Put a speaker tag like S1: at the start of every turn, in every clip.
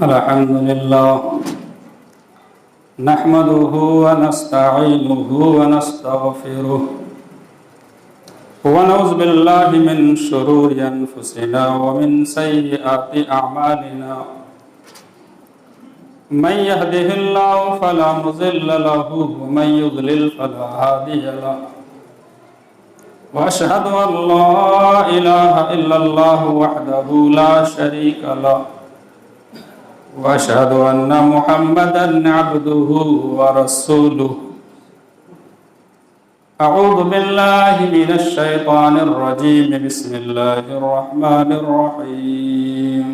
S1: الحمد لله نحمده ونستعينه ونستغفره ونعوذ بالله من شرور أنفسنا ومن سيئات أعمالنا من يهده الله فلا مضل له ومن يضلل فلا هادي له وأشهد أن لا إله إلا الله وحده لا شريك له وأشهد أن محمدًا عبده ورسوله أعوذ بالله من الشيطان الرجيم بسم الله الرحمن الرحيم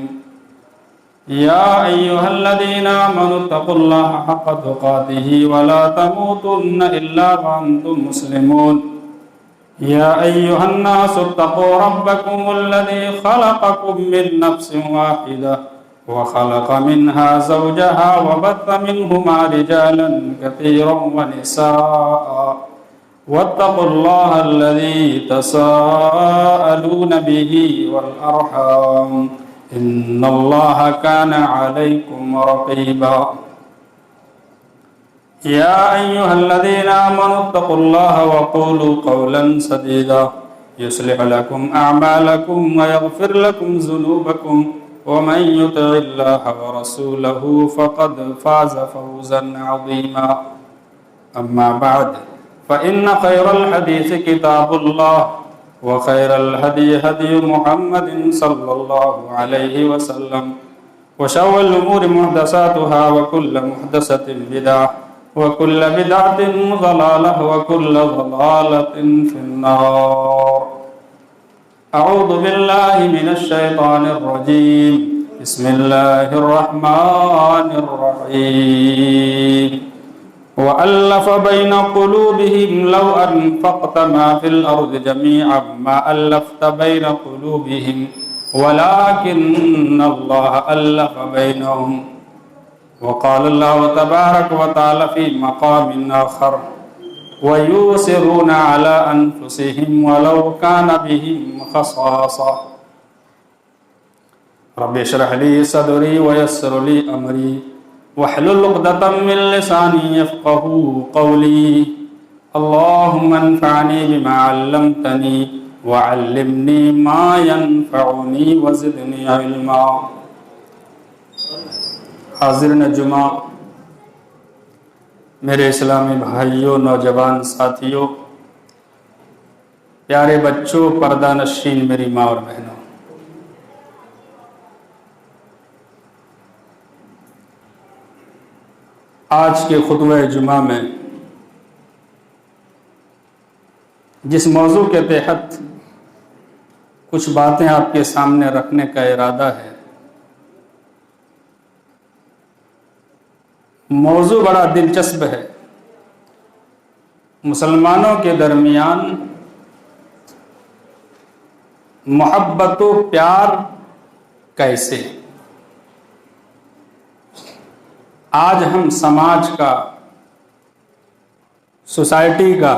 S1: يا أيها الذين آمنوا اتقوا الله حق تقاته ولا تموتن إلا وأنتم مسلمون يا أيها الناس اتقوا ربكم الذي خلقكم من نفس واحدة وخلق منها زوجها وبث منهما رجالا كثيرا ونساء واتقوا الله الذي تساءلون به والأرحام إن الله كان عليكم رقيبا يا أيها الذين آمنوا اتقوا الله وقولوا قولا سديدا يصلح لكم أعمالكم ويغفر لكم ذنوبكم ومن يطع الله ورسوله فقد فاز فوزا عظيما أما بعد فإن خير الحديث كتاب الله وخير الهدي هدي محمد صلى الله عليه وسلم وشر الأمور محدثاتها وكل محدثة بدعة وكل بدعة ضلالة وكل ضلالة في النار أعوذ بالله من الشيطان الرجيم بسم الله الرحمن الرحيم وألف بين قلوبهم لو أنفقت ما في الأرض جميعا ما ألفت بين قلوبهم ولكن الله ألف بينهم وقال الله تبارك وتعالى في مقام آخر ويؤثرون على أنفسهم ولو كان بهم خصاصة رب اشرح لي صدري ويسر لي أمري واحلل عقدة من لساني يفقهوا قولي اللهم انفعني بما علمتني وعلمني ما ينفعني وزدني علما حاضرین جمعہ، میرے اسلامی بھائیوں، نوجوان ساتھیوں، پیارے بچوں، پردہ نشین میری ماں اور بہنوں، آج کے خطبہ جمعہ میں جس موضوع کے تحت کچھ باتیں آپ کے سامنے رکھنے کا ارادہ ہے، موضوع بڑا دلچسپ ہے۔ مسلمانوں کے درمیان محبت و پیار کیسے؟ آج ہم سماج کا، سوسائٹی کا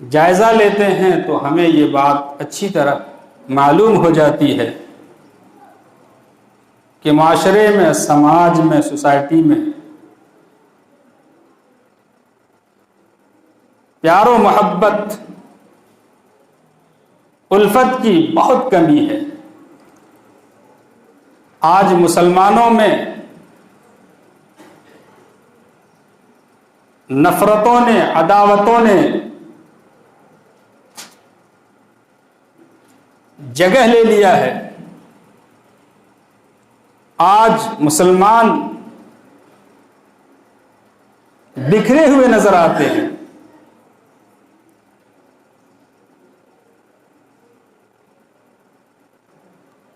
S1: جائزہ لیتے ہیں تو ہمیں یہ بات اچھی طرح معلوم ہو جاتی ہے کہ معاشرے میں، سماج میں، سوسائٹی میں پیار و محبت، الفت کی بہت کمی ہے۔ آج مسلمانوں میں نفرتوں نے، عداوتوں نے جگہ لے لیا ہے۔ آج مسلمان بکھرے ہوئے نظر آتے ہیں۔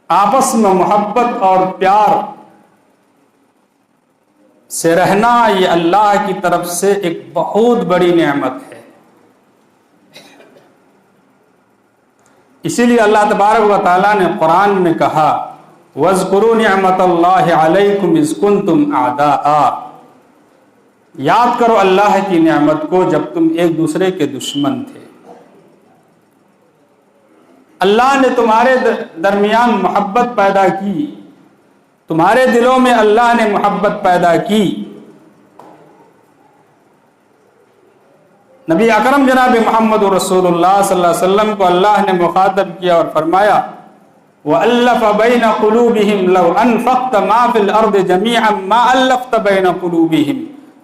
S1: آپس میں محبت اور پیار سے رہنا یہ اللہ کی طرف سے ایک بہت بڑی نعمت ہے۔ اسی لیے اللہ تبارک و تعالیٰ نے قرآن میں کہا وَاذْكُرُوا نِعْمَةَ اللَّهِ عَلَيْكُمْ إِذْ كُنْتُمْ أَعْدَاءً، یاد کرو اللہ کی نعمت کو جب تم ایک دوسرے کے دشمن تھے۔ اللہ نے تمہارے درمیان محبت پیدا کی تمہارے دلوں میں اللہ نے محبت پیدا کی۔ نبی اکرم جناب محمد رسول اللہ صلی اللہ علیہ وسلم کو اللہ نے مخاطب کیا اور فرمایا وَأَلَّفَ بَيْنَ قُلُوبِهِمْ لَوْ أَنفَقْتَ مَا فِي الْأَرْضِ جَمِيعًا مَا أَلَّفْتَ بَيْنَ قُلُوبِهِمْ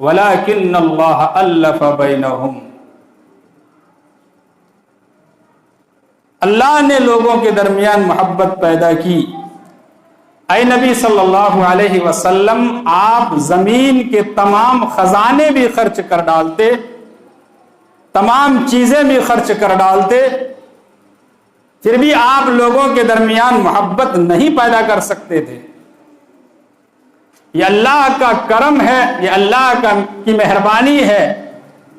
S1: وَلَكِنَّ اللَّهَ أَلَّفَ بَيْنَهُمْ۔ اللہ نے لوگوں کے درمیان محبت پیدا کی۔ اے نبی صلی اللہ علیہ وسلم، آپ زمین کے تمام خزانے بھی خرچ کر ڈالتے، تمام چیزیں بھی خرچ کر ڈالتے، پھر بھی آپ لوگوں کے درمیان محبت نہیں پیدا کر سکتے تھے۔ یہ اللہ کا کرم ہے، یہ اللہ کی مہربانی ہے،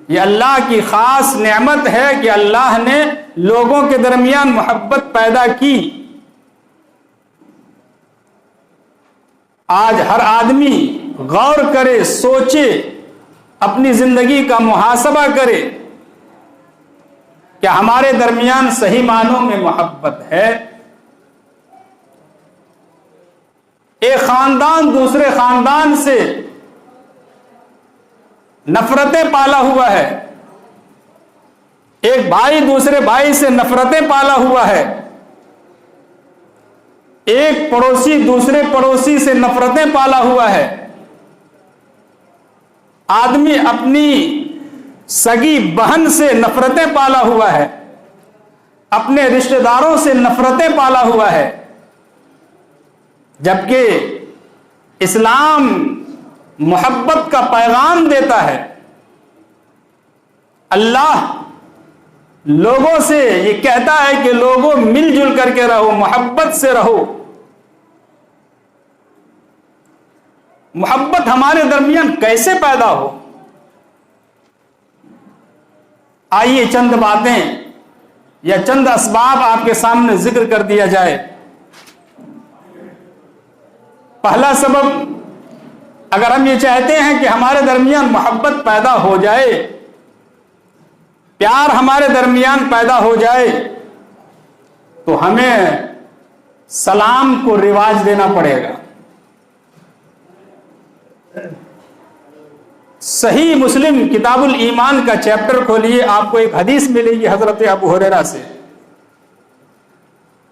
S1: یہ اللہ کی خاص نعمت ہے کہ اللہ نے لوگوں کے درمیان محبت پیدا کی۔ آج ہر آدمی غور کرے، سوچے، اپنی زندگی کا محاسبہ کرے، کیا ہمارے درمیان صحیح معنوں میں محبت ہے؟ ایک خاندان دوسرے خاندان سے نفرتیں پالا ہوا ہے، ایک بھائی دوسرے بھائی سے نفرتیں پالا ہوا ہے، ایک پڑوسی دوسرے پڑوسی سے نفرتیں پالا ہوا ہے، آدمی اپنی سگی بہن سے نفرتیں پالا ہوا ہے، اپنے رشتہ داروں سے نفرتیں پالا ہوا ہے، جبکہ اسلام محبت کا پیغام دیتا ہے۔ اللہ لوگوں سے یہ کہتا ہے کہ لوگوں مل جل کر کے رہو، محبت سے رہو۔ محبت ہمارے درمیان کیسے پیدا ہو؟ آئیے چند باتیں یا چند اسباب آپ کے سامنے ذکر کر دیا جائے۔ پہلا سبب، اگر ہم یہ چاہتے ہیں کہ ہمارے درمیان محبت پیدا ہو جائے، پیار ہمارے درمیان پیدا ہو جائے، تو ہمیں سلام کو رواج دینا پڑے گا۔ صحیح مسلم کتاب الایمان کا چیپٹر کھولیے، آپ کو ایک حدیث ملے گی حضرت ابو ہریرہ سے۔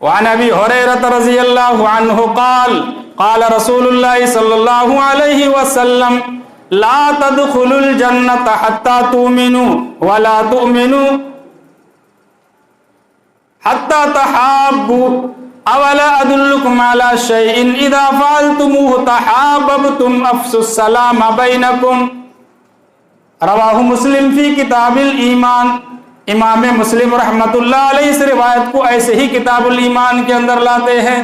S1: وعن ابی ہریرہ رضی اللہ عنہ قال قال رسول اللہ صلی اللہ علیہ وسلم لا تدخلوا الجنة حتى تؤمنوا ولا تؤمنوا حتى تحابوا اولا ادلکم علی شیء اذا فعلتموه تحاببتم افشوا السلام بینکم۔ رواہ مسلم فی کتاب الایمان۔ امام مسلم رحمت اللہ علیہ اس روایت کو ایسے ہی کتاب الایمان کے اندر لاتے ہیں۔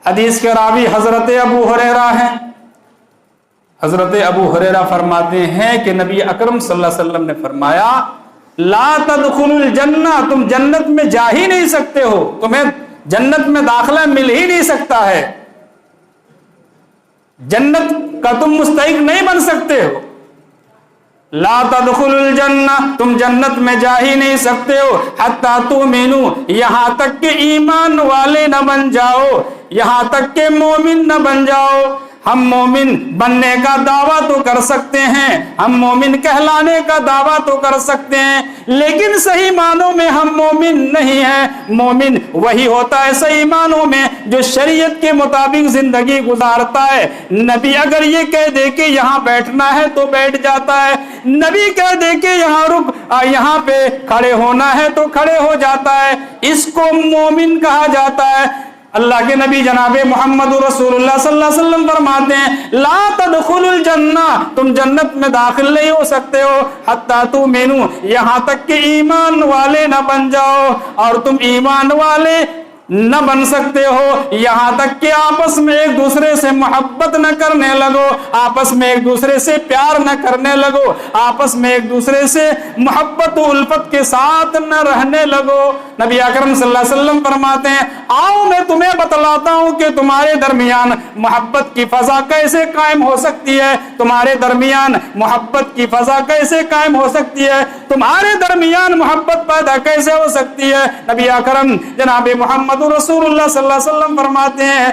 S1: حدیث کے راوی حضرت ابو ہریرہ ہیں۔ حضرت ابو ہریرہ فرماتے ہیں کہ نبی اکرم صلی اللہ علیہ وسلم نے فرمایا لا تدخلوا الجنہ، تم جنت میں جا ہی نہیں سکتے ہو، تمہیں جنت میں داخلہ مل ہی نہیں سکتا ہے، جنت کا تم مستحق نہیں بن سکتے ہو۔ لا تدخلوا الجنہ، تم جنت میں جا ہی نہیں سکتے ہو حتی تؤمنوا، یہاں تک کہ ایمان والے نہ بن جاؤ، یہاں تک کہ مومن نہ بن جاؤ۔ ہم مومن بننے کا دعویٰ تو کر سکتے ہیں، ہم مومن کہلانے کا دعویٰ تو کر سکتے ہیں، لیکن صحیح معنوں میں ہم مومن نہیں ہیں۔ مومن وہی ہوتا ہے صحیح معنوں میں جو شریعت کے مطابق زندگی گزارتا ہے۔ نبی اگر یہ کہہ دے کہ یہاں بیٹھنا ہے تو بیٹھ جاتا ہے، نبی کہہ دے کہ یہاں پہ کھڑے ہونا ہے تو کھڑے ہو جاتا ہے، اس کو مومن کہا جاتا ہے۔ اللہ کے نبی جناب محمد رسول اللہ صلی اللہ علیہ وسلم فرماتے ہیں لا تدخلوا الجنہ، تم جنت میں داخل نہیں ہو سکتے ہو حتی تؤمنوا، یہاں تک کہ ایمان والے نہ بن جاؤ، اور تم ایمان والے نہ بن سکتے ہو یہاں تک کہ آپس میں ایک دوسرے سے محبت نہ کرنے لگو، آپس میں ایک دوسرے سے پیار نہ کرنے لگو، آپس میں ایک دوسرے سے محبت و الفت کے ساتھ نہ رہنے لگو۔ نبی اکرم صلی اللہ علیہ وسلم فرماتے ہیں آؤ میں تمہیں بتلاتا ہوں کہ تمہارے درمیان محبت کی فضا کیسے قائم ہو سکتی ہے، تمہارے درمیان محبت کی فضا کیسے قائم ہو سکتی ہے، تمہارے درمیان محبت پیدا کیسے ہو سکتی ہے۔ نبی اکرم جناب محمد رسول اللہ صلی اللہ علیہ وسلم فرماتے ہیں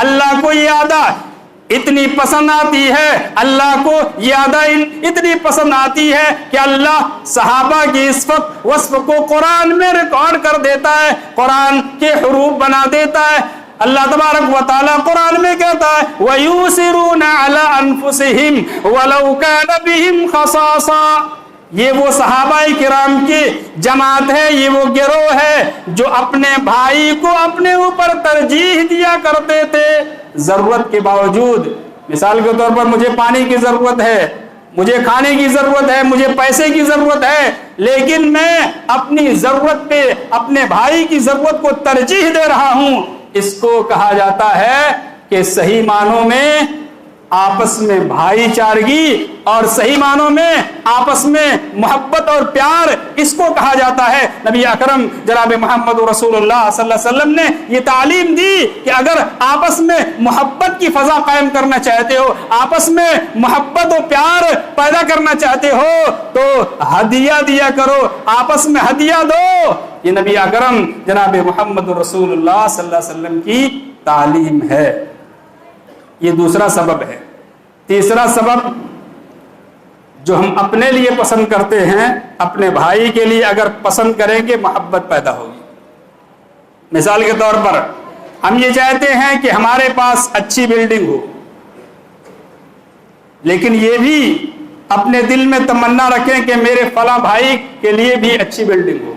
S1: اللہ کو یہ ادا اتنی پسند آتی ہے، اللہ کو یہ ادا اتنی پسند آتی ہے کہ اللہ صحابہ کی اس وصف کو قرآن میں ریکارڈ کر دیتا ہے، قرآن کے حروف بنا دیتا ہے۔ اللہ تبارک و تعالیٰ قرآن میں کہتا ہے وَيُؤْثِرُونَ عَلَىٰ أَنفُسِهِمْ وَلَوْ كَانَ بِهِمْ خَصَاصَةٌ، یہ وہ صحابہ کرام کی جماعت ہے، یہ وہ گروہ ہے جو اپنے بھائی کو اپنے اوپر ترجیح دیا کرتے تھے ضرورت کے باوجود۔ مثال کے طور پر مجھے پانی کی ضرورت ہے، مجھے کھانے کی ضرورت ہے، مجھے پیسے کی ضرورت ہے، لیکن میں اپنی ضرورت پہ اپنے بھائی کی ضرورت کو ترجیح دے رہا ہوں۔ اس کو کہا جاتا ہے کہ صحیح معنوں میں آپس میں بھائی چارگی اور صحیح معنوں میں آپس میں محبت اور پیار، اس کو کہا جاتا ہے۔ نبی اکرم جناب محمد رسول اللہ صلی اللہ علیہ وسلم نے یہ تعلیم دی کہ اگر آپس میں محبت کی فضا قائم کرنا چاہتے ہو، آپس میں محبت و پیار پیدا کرنا چاہتے ہو تو ہدیہ دیا کرو، آپس میں ہدیہ دو۔ یہ نبی اکرم جناب محمد رسول اللہ صلی اللہ علیہ وسلم کی تعلیم ہے۔ یہ دوسرا سبب ہے۔ تیسرا سبب جو ہم اپنے لیے پسند کرتے ہیں، اپنے بھائی کے لیے اگر پسند کریں گے محبت پیدا ہوگی۔ مثال کے طور پر ہم یہ چاہتے ہیں کہ ہمارے پاس اچھی بلڈنگ ہو، لیکن یہ بھی اپنے دل میں تمنا رکھیں کہ میرے فلاں بھائی کے لیے بھی اچھی بلڈنگ ہو،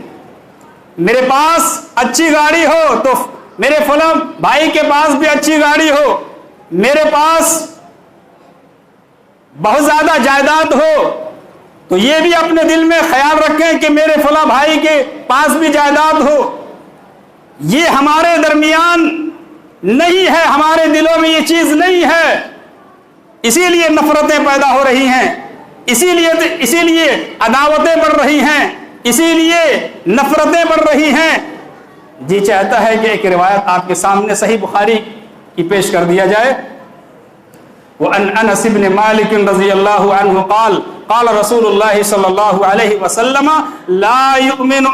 S1: میرے پاس اچھی گاڑی ہو تو میرے فلاں بھائی کے پاس بھی اچھی گاڑی ہو، میرے پاس بہت زیادہ جائیداد ہو تو یہ بھی اپنے دل میں خیال رکھیں کہ میرے فلاں بھائی کے پاس بھی جائیداد ہو۔ یہ ہمارے درمیان نہیں ہے، ہمارے دلوں میں یہ چیز نہیں ہے، اسی لیے نفرتیں پیدا ہو رہی ہیں، اسی لیے عداوتیں بڑھ رہی ہیں، اسی لیے نفرتیں بڑھ رہی ہیں۔ جی چاہتا ہے کہ ایک روایت آپ کے سامنے صحیح بخاری کی پیش کر دیا جائے۔ وَأَنْ أَنَسِ بْنِ مَالِكٍ رضی اللہ عنہ قال قال رسول اللہ صلی اللہ علیہ وسلم لا يؤمن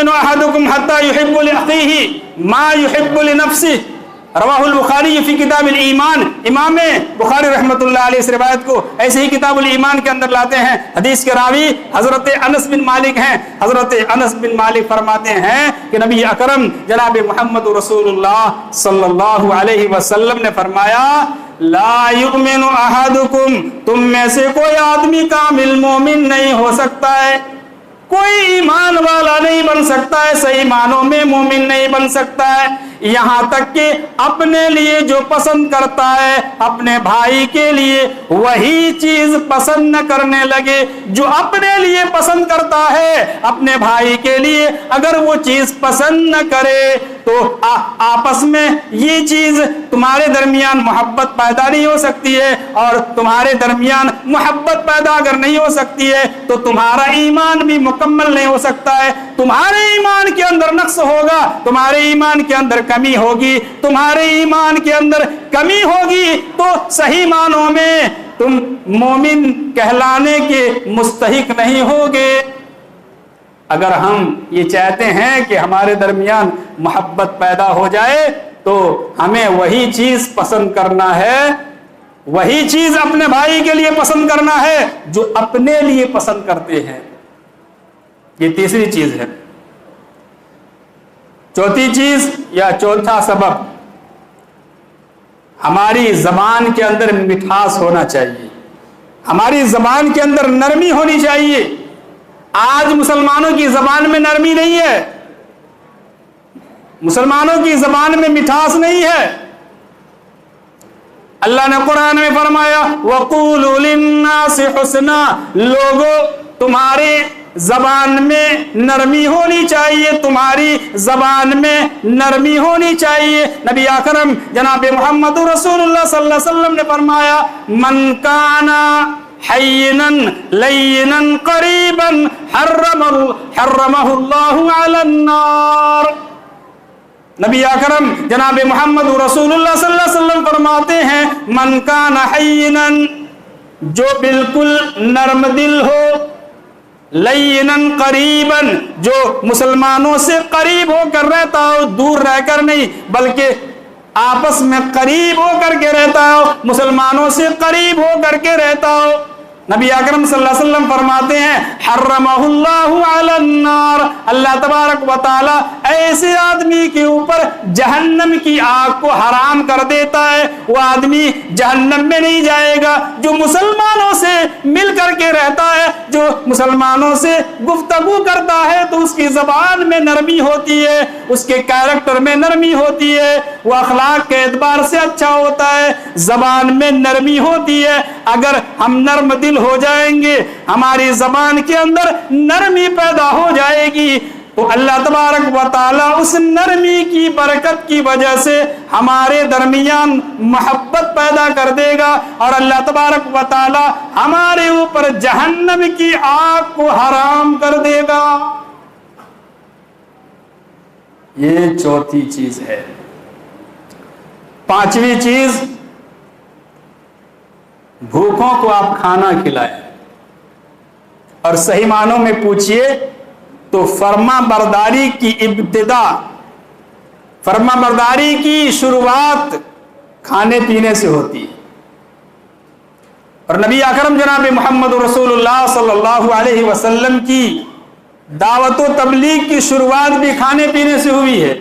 S1: أحدكم حتى يحب لأخيه ما يحب لنفسه، رواہ البخاری فی کتاب الایمان۔ امام بخاری رحمۃ اللہ علیہ اس روایت کو ایسے ہی کتاب الایمان کے اندر لاتے ہیں۔ حدیث کے راوی حضرت انس بن مالک ہیں۔ حضرت انس بن مالک فرماتے ہیں کہ نبی اکرم جناب محمد رسول اللہ صلی اللہ علیہ وسلم نے فرمایا لا یؤمن احدکم، تم میں سے کوئی آدمی کامل مومن نہیں ہو سکتا ہے، کوئی ایمان والا نہیں بن سکتا ہے، صحیح معنوں میں مومن نہیں بن سکتا ہے، یہاں تک کہ اپنے لیے جو پسند کرتا ہے اپنے بھائی کے لیے وہی چیز پسند نہ کرنے لگے جو اپنے لیے پسند کرتا ہے اپنے بھائی کے لیے اگر وہ چیز پسند نہ کرے تو آپس میں یہ چیز تمہارے درمیان محبت پیدا نہیں ہو سکتی ہے، اور تمہارے درمیان محبت پیدا اگر نہیں ہو سکتی ہے تو تمہارا ایمان بھی مکمل نہیں ہو سکتا ہے، تمہارے ایمان کے اندر نقص ہوگا، تمہارے ایمان کے اندر کمی ہوگی، تمہارے ایمان کے اندر کمی ہوگی تو صحیح معنوں میں تم مومن کہلانے کے مستحق نہیں ہوگے۔ اگر ہم یہ چاہتے ہیں کہ ہمارے درمیان محبت پیدا ہو جائے تو ہمیں وہی چیز پسند کرنا ہے، وہی چیز اپنے بھائی کے لیے پسند کرنا ہے جو اپنے لیے پسند کرتے ہیں۔ یہ تیسری چیز ہے۔ چوتھی چیز یا چوتھا سبب، ہماری زبان کے اندر مٹھاس ہونا چاہیے، ہماری زبان کے اندر نرمی ہونی چاہیے۔ آج مسلمانوں کی زبان میں نرمی نہیں ہے، مسلمانوں کی زبان میں مٹھاس نہیں ہے۔ اللہ نے قرآن میں فرمایا وَقُولُوا لِلنَّاسِ حُسْنًا، لوگوں تمہاری زبان میں نرمی ہونی چاہیے، تمہاری زبان میں نرمی ہونی چاہیے۔ نبی اکرم جناب محمد رسول اللہ صلی اللہ علیہ وسلم نے فرمایا من کانا حینا لینا قریبا حرمہ اللہ علی النار۔ نبی اکرم جناب محمد رسول اللہ صلی اللہ علیہ وسلم فرماتے ہیں من کان حینا، جو بالکل نرم دل ہو، لینن قریبن، جو مسلمانوں سے قریب ہو کر رہتا ہو، دور رہ کر نہیں بلکہ آپس میں قریب ہو کر کے رہتا ہو، مسلمانوں سے قریب ہو کر کے رہتا ہو۔ نبی اکرم صلی اللہ علیہ وسلم فرماتے ہیں حرمہ اللہ علی النار، اللہ تبارک و تعالی ایسے آدمی کے اوپر جہنم کی آگ کو حرام کر دیتا ہے۔ وہ آدمی جہنم میں نہیں جائے گا جو مسلمانوں سے مل کر کے رہتا ہے، جو مسلمانوں سے گفتگو کرتا ہے تو اس کی زبان میں نرمی ہوتی ہے، اس کے کیریکٹر میں نرمی ہوتی ہے، وہ اخلاق کے اعتبار سے اچھا ہوتا ہے، زبان میں نرمی ہوتی ہے۔ اگر ہم نرم دل ہو جائیں گے، ہماری زبان کے اندر نرمی پیدا ہو جائے گی، تو اللہ تبارک و تعالیٰ اس نرمی کی برکت کی وجہ سے ہمارے درمیان محبت پیدا کر دے گا، اور اللہ تبارک و تعالیٰ ہمارے اوپر جہنم کی آگ کو حرام کر دے گا۔ یہ چوتھی چیز ہے۔ پانچویں چیز، بھوکوں کو آپ کھانا کھلائیں، اور صحیح معنوں میں پوچھئے تو فرما برداری کی ابتدا، فرما برداری کی شروعات کھانے پینے سے ہوتی ہے، اور نبی اکرم جناب محمد رسول اللہ صلی اللہ علیہ وسلم کی دعوت و تبلیغ کی شروعات بھی کھانے پینے سے ہوئی ہے۔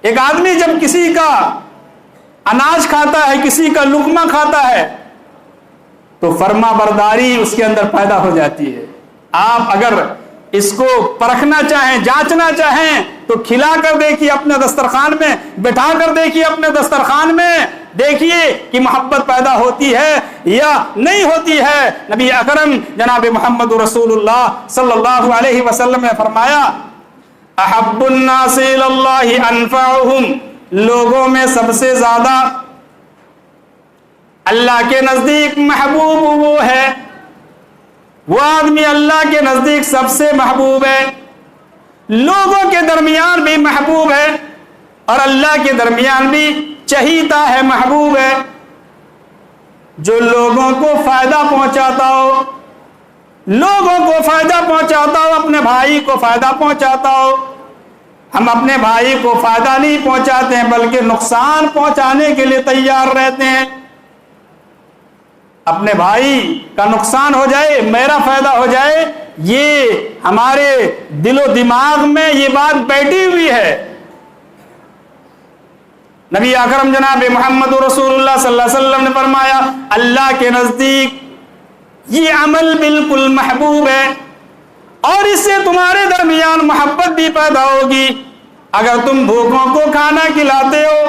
S1: ایک آدمی جب کسی کا اناج کھاتا ہے، کسی کا لقمہ کھاتا ہے، تو فرما برداری اس کے اندر پیدا ہو جاتی ہے۔ آپ اگر اس کو پرکھنا چاہیں، جانچنا چاہیں تو کھلا کر دیکھیے اپنے دسترخوان میں، بٹھا کر دیکھیے اپنے دسترخوان میں، دیکھیے کہ محبت پیدا ہوتی ہے یا نہیں ہوتی ہے۔ نبی اکرم جناب محمد رسول اللہ صلی اللہ علیہ وسلم نے فرمایا احب الناس الی اللہ انفعہم، لوگوں میں سب سے زیادہ اللہ کے نزدیک محبوب وہ ہے، وہ آدمی اللہ کے نزدیک سب سے محبوب ہے، لوگوں کے درمیان بھی محبوب ہے اور اللہ کے درمیان بھی چہیتا ہے، محبوب ہے، جو لوگوں کو فائدہ پہنچاتا ہو، لوگوں کو فائدہ پہنچاتا ہو، اپنے بھائی کو فائدہ پہنچاتا ہو۔ ہم اپنے بھائی کو فائدہ نہیں پہنچاتے ہیں بلکہ نقصان پہنچانے کے لیے تیار رہتے ہیں۔ اپنے بھائی کا نقصان ہو جائے، میرا فائدہ ہو جائے، یہ ہمارے دل و دماغ میں یہ بات بیٹھی ہوئی ہے۔ نبی اکرم جناب محمد رسول اللہ صلی اللہ علیہ وسلم نے فرمایا اللہ کے نزدیک یہ عمل بالکل محبوب ہے، اور اس سے تمہارے درمیان محبت بھی پیدا ہوگی۔ اگر تم بھوکوں کو کھانا کھلاتے ہو،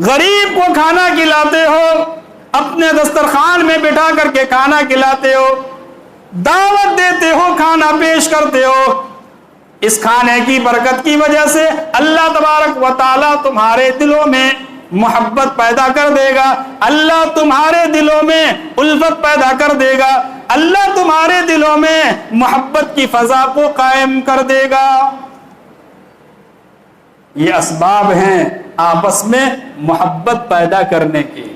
S1: غریب کو کھانا کھلاتے ہو، اپنے دسترخوان میں بٹھا کر کے کھانا کھلاتے ہو، دعوت دیتے ہو، کھانا پیش کرتے ہو، اس کھانے کی برکت کی وجہ سے اللہ تبارک و تعالیٰ تمہارے دلوں میں محبت پیدا کر دے گا، اللہ تمہارے دلوں میں الفت پیدا کر دے گا، اللہ تمہارے دلوں میں محبت کی فضا کو قائم کر دے گا۔ یہ اسباب ہیں آپس میں محبت پیدا کرنے کی۔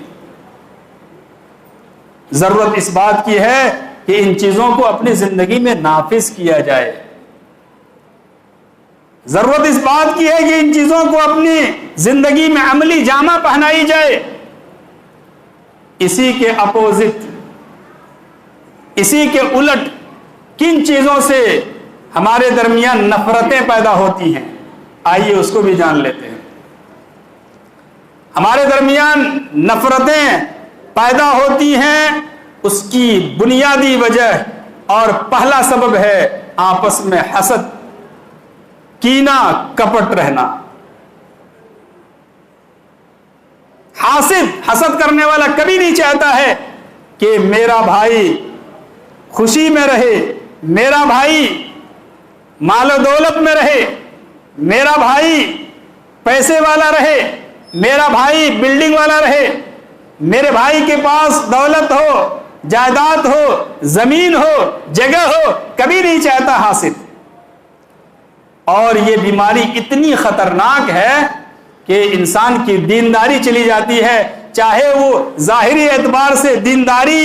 S1: ضرورت اس بات کی ہے کہ ان چیزوں کو اپنی زندگی میں نافذ کیا جائے، ضرورت اس بات کی ہے کہ ان چیزوں کو اپنی زندگی میں عملی جامہ پہنائی جائے۔ اسی کے اپوزٹ، اسی کے الٹ کن چیزوں سے ہمارے درمیان نفرتیں پیدا ہوتی ہیں، آئیے اس کو بھی جان لیتے ہیں۔ ہمارے درمیان نفرتیں پیدا ہوتی ہیں، اس کی بنیادی وجہ اور پہلا سبب ہے آپس میں حسد، کینہ، کپٹ رہنا۔ حسد کرنے والا کبھی نہیں چاہتا ہے کہ میرا بھائی خوشی میں رہے، میرا بھائی مال و دولت میں رہے، میرا بھائی پیسے والا رہے، میرا بھائی بلڈنگ والا رہے، میرے بھائی کے پاس دولت ہو، جائیداد ہو، زمین ہو، جگہ ہو، کبھی نہیں چاہتا حاسد۔ اور یہ بیماری اتنی خطرناک ہے کہ انسان کی دینداری چلی جاتی ہے، چاہے وہ ظاہری اعتبار سے دینداری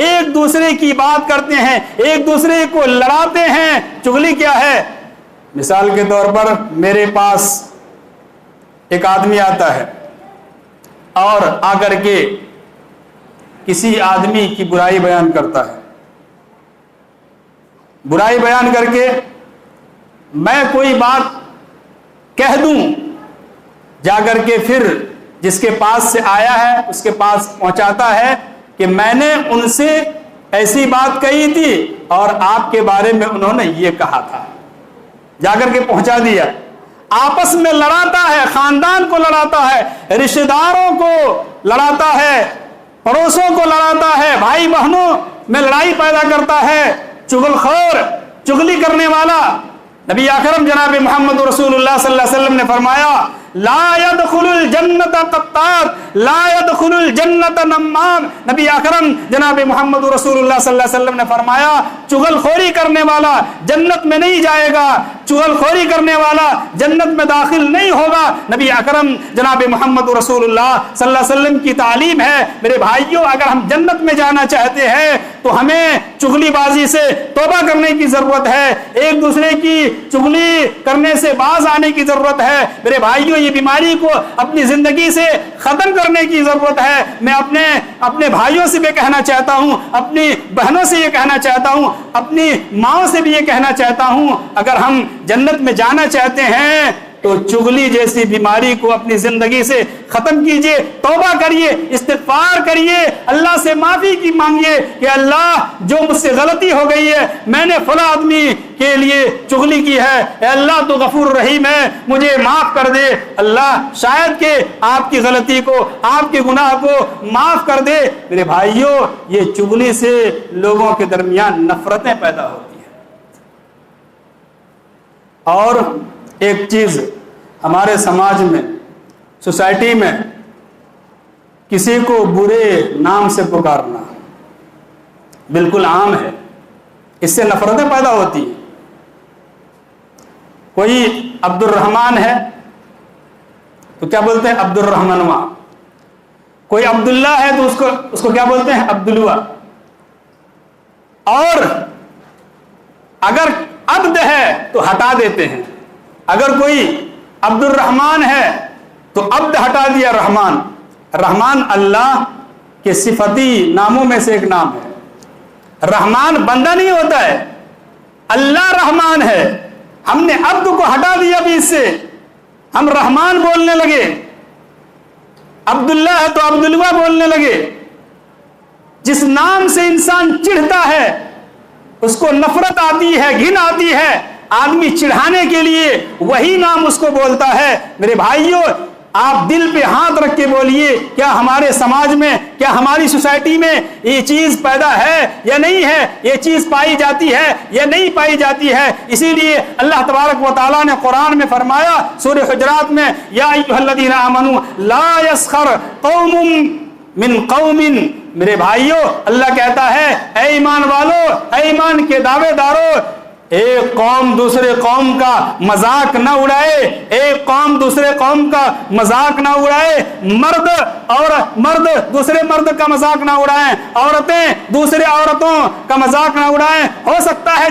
S1: ایک دوسرے کی بات کرتے ہیں، ایک دوسرے کو لڑاتے ہیں۔ چغلی کیا ہے؟ مثال کے طور پر میرے پاس ایک آدمی آتا ہے اور آ کر کے کسی آدمی کی برائی بیان کرتا ہے، برائی بیان کر کے میں کوئی بات کہہ دوں، جا کر کے پھر جس کے پاس سے آیا ہے اس کے پاس پہنچاتا ہے کہ میں نے ان سے ایسی بات کہی تھی اور آپ کے بارے میں انہوں نے یہ کہا تھا، جا کر کے پہنچا دیا۔ آپس میں لڑاتا ہے، خاندان کو لڑاتا ہے، رشتہ داروں کو لڑاتا ہے، پڑوسوں کو لڑاتا ہے، بھائی بہنوں میں لڑائی پیدا کرتا ہے۔ چغل خور، چغلی کرنے والا۔ نبی اکرم جناب محمد رسول اللہ صلی اللہ علیہ وسلم نے فرمایا لا يدخل الجنت قطات لا يدخل الجنت نمام۔ نبی اکرم جناب محمد رسول اللہ صلی اللہ علیہ وسلم نے فرمایا چغل خوری کرنے والا جنت میں نہیں جائے گا، چغل خوری کرنے والا جنت میں داخل نہیں ہوگا۔ نبی اکرم جناب محمد رسول اللہ صلی اللہ علیہ وسلم کی تعلیم ہے۔ میرے بھائیوں، اگر ہم جنت میں جانا چاہتے ہیں تو ہمیں چغلی بازی سے توبہ کرنے کی ضرورت ہے، ایک دوسرے کی چغلی کرنے سے باز آنے کی ضرورت ہے۔ میرے بھائیوں، یہ بیماری کو اپنی زندگی سے ختم کرنے کی ضرورت ہے۔ میں اپنے بھائیوں سے بھی کہنا چاہتا ہوں، اپنی بہنوں سے یہ کہنا چاہتا ہوں، اپنی ماں سے بھی یہ کہنا چاہتا ہوں، اگر ہم جنت میں جانا چاہتے ہیں تو چغلی جیسی بیماری کو اپنی زندگی سے ختم کیجئے، توبہ کریے، استغفار کریے، اللہ سے معافی کی مانگیے کہ اللہ جو مجھ سے غلطی ہو گئی ہے، میں نے فلاں آدمی کے لیے چغلی کی ہے، اے اللہ تو غفور رحیم ہے، مجھے معاف کر دے۔ اللہ شاید کہ آپ کی غلطی کو، آپ کے گناہ کو معاف کر دے۔ میرے بھائیوں، یہ چغلی سے لوگوں کے درمیان نفرتیں پیدا ہوتی ہیں۔ اور ایک چیز ہمارے سماج میں، سوسائٹی میں، کسی کو برے نام سے پکارنا بالکل عام ہے، اس سے نفرتیں پیدا ہوتی ہیں۔ کوئی عبد الرحمن ہے تو کیا بولتے ہیں؟ عبد الرحمنوا۔ کوئی عبداللہ ہے تو اس کو کیا بولتے ہیں؟ عبدالوا۔ اور اگر عبد ہے تو ہٹا دیتے ہیں، اگر کوئی عبد الرحمن ہے تو عبد ہٹا دیا رحمان۔ رحمان اللہ کے صفتی ناموں میں سے ایک نام ہے۔ رحمان بندہ نہیں ہوتا ہے، اللہ رحمان ہے۔ ہم نے عبد کو ہٹا دیا بھی، اس سے ہم رحمان بولنے لگے، عبداللہ ہے تو عبداللہ بولنے لگے۔ جس نام سے انسان چڑھتا ہے، اس کو نفرت آتی ہے، گھن آتی ہے، آدمی چڑھانے کے لیے وہی نام اس کو بولتا ہے۔ میرے بھائیوں، آپ دل پہ ہاتھ رکھ کے بولیے، کیا ہمارے سماج میں، کیا ہماری سوسائٹی میں یہ چیز پیدا ہے یا نہیں ہے؟ یہ چیز پائی جاتی ہے یا نہیں پائی جاتی ہے؟ اسی لیے اللہ تبارک و تعالیٰ نے قرآن میں فرمایا سورہ حجرات میں، یا ایھا الذین آمنوا لا یسخر قوم من قوم۔ میرے بھائیوں، اللہ کہتا ہے اے ایمان والو، اے ایمان کے دعوے دارو، ایک قوم دوسرے قوم کا مذاق نہ اڑائے، ایک قوم دوسرے قوم کا مذاق نہ اڑائے۔ مرد دوسرے مرد کا مذاق نہ اڑائیں، عورتیں دوسرے عورتوں کا مذاق نہ اڑائیں۔ ہو سکتا ہے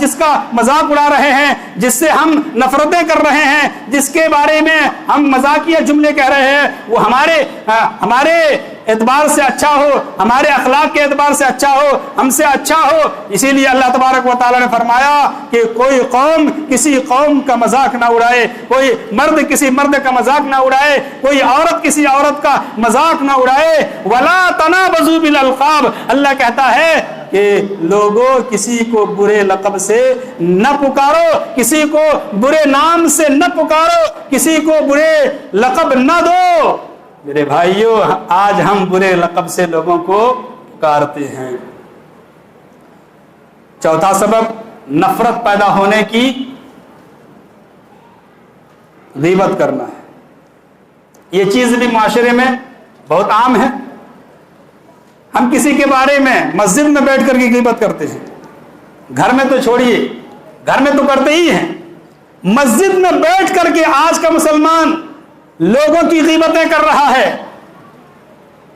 S1: جس کا مذاق اڑا رہے ہیں، جس سے ہم نفرتیں کر رہے ہیں، جس کے بارے میں ہم مذاقیہ جملے کہہ رہے ہیں، وہ ہمارے اعتبار سے اچھا ہو، ہمارے اخلاق کے اعتبار سے اچھا ہو، ہم سے اچھا ہو۔ اسی لیے اللہ تبارک و تعالیٰ نے فرمایا کہ کوئی قوم کسی قوم کا مذاق نہ اڑائے، کوئی مرد کسی مرد کا مذاق نہ اڑائے، کوئی عورت کسی عورت کا مذاق نہ اڑائے۔ وَلَا تَنَابَزُوا بِالْأَلْقَابِ۔ اللہ کہتا ہے کہ لوگوں کسی کو برے لقب سے نہ پکارو، کسی کو برے نام سے نہ پکارو، کسی کو برے لقب نہ دو۔ میرے بھائیوں، آج ہم برے لقب سے لوگوں کو پکارتے ہیں۔ چوتھا سبب نفرت پیدا ہونے کی، غیبت کرنا ہے۔ یہ چیز بھی معاشرے میں بہت عام ہے۔ ہم کسی کے بارے میں مسجد میں بیٹھ کر کے غیبت کرتے ہیں، گھر میں تو چھوڑیے، گھر میں تو کرتے ہی ہیں، مسجد میں بیٹھ کر کے آج کا مسلمان لوگوں کی غیبتیں کر رہا ہے۔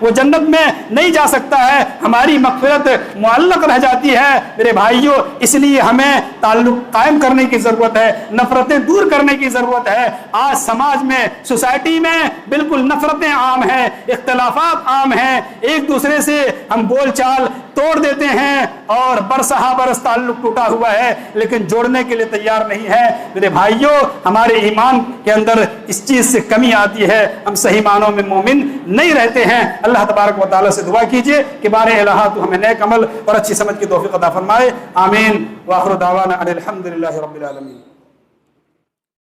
S1: وہ جنت میں نہیں جا سکتا ہے، ہماری مغفرت معلق رہ جاتی ہے۔ میرے بھائیوں، اس لیے ہمیں تعلق قائم کرنے کی ضرورت ہے، نفرتیں دور کرنے کی ضرورت ہے۔ آج سماج میں، سوسائٹی میں بالکل نفرتیں عام ہیں، اختلافات عام ہیں، ایک دوسرے سے ہم بول چال توڑ دیتے ہیں اور برسہ برس تعلق ٹوٹا ہوا ہے، لیکن جوڑنے کے لیے تیار نہیں ہے۔ میرے بھائیوں، ہمارے ایمان کے اندر اس چیز سے کمی آتی ہے، ہم صحیح معنوں میں مومن نہیں رہتے ہیں۔ اللہ تبارک و تعالیٰ سے دعا کیجئے کہ بارے الہ تو ہمیں نیک عمل اور اچھی سمجھ کی توفیق عطا فرمائے۔ آمین۔ وآخر دعوانا ان الحمد للہ رب العالمین۔